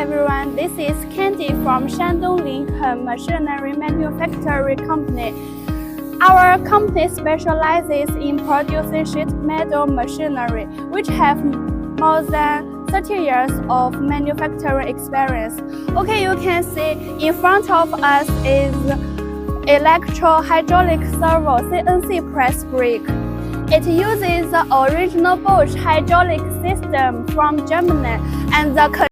everyone, this is Candy from Shandong Lincoln Machinery Manufacturing Company. Our company specializes in producing sheet metal machinery, which have more than 30 years of manufacturing experience. Okay, you can see in front of us is electro-hydraulic servo CNC press brake. It uses the original Bosch hydraulic system from Germany and the